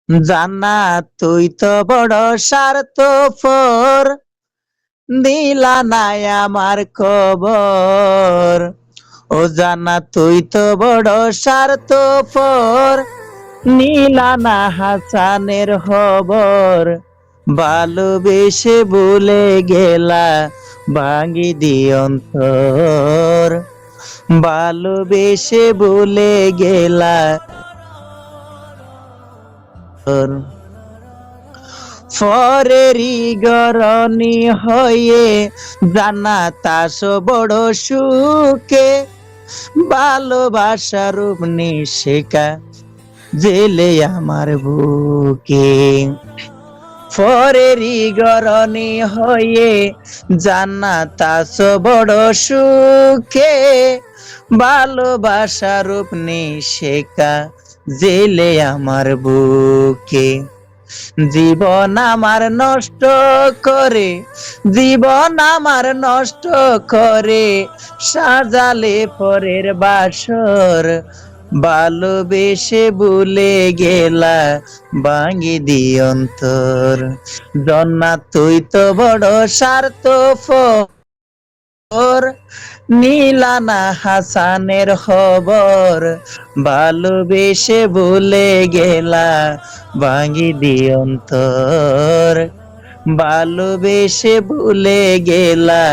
জান্নাত তুই তো বড় স্বার্থপর, দিলা নাই আমার খবর। ও জান্নাত তুই তো বড় স্বার্থপর, নীলা না হাসানের খবর। ভালোবেসে ভুলে গেলা, ভাঙি দিয়ন্তর। ভালোবেসে ভুলে গেলা। পরেরই গরনি হয়ে জান্নাত আসো বড় সুখে, ভালোবাসার রূপ নিশিকা জেলে আমার বুকে। পরেরই গরনি হয়ে জান্নাত আসো বড় সুখে, ভালোবাসার রূপ নিশিকা জেলে আমার বুকে। জীবন আমার নষ্ট করে, জীবন আমার নষ্ট করে সাজালে পরের বাসর। ভালোবেসে ভুলে গেলা, ভাঙি দিয়ন্তর। জান্নাত তুই তো বড় স্বার্থপর, নীলানা হাসানের খবর। ভালোবেসে ভুলে গেলা, ভাঙি দিয়ন্তর। ভালোবেসে ভুলে গেলা,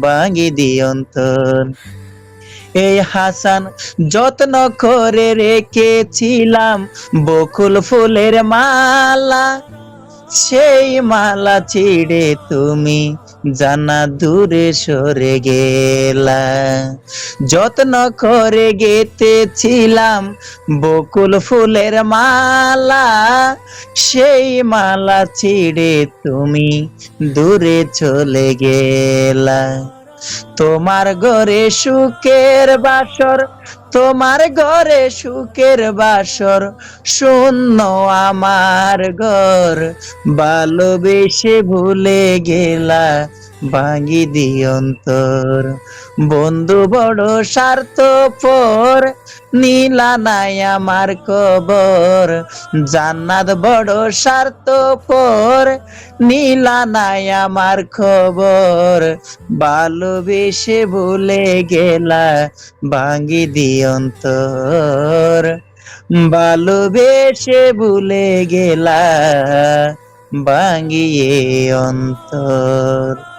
ভাঙি দিয়ন্তর। এই হাসান যত্ন করে রেখেছিলাম বকুল ফুলের মালা, সেই মালা ছিঁড়ে তুমি জানা দূরে সরে গেলা। যত্ন করে গেঁথেছিলাম বকুল ফুলের মালা, সেই মালা ছিঁড়ে তুমি দূরে চলে গেলা। তোমার ঘরে সুখের বাসর, তোমার ঘরে সুখের বাসর, শূন্য আমার ঘর। ভালোবেসে ভুলে গেলা, ভাঙি দিয়ন্তর। বন্ধু বড় স্বার্থপর, নীলা নাই আমার খবর। জান্নাত বড় স্বার্থপর, নীলা নাই আমার খবর। ভালোবেসে ভুলে গেলা, ভাঙি দিয়ন্তর। ভালোবেসে ভুলে গেলা, ভাঙিয়ে অন্তর।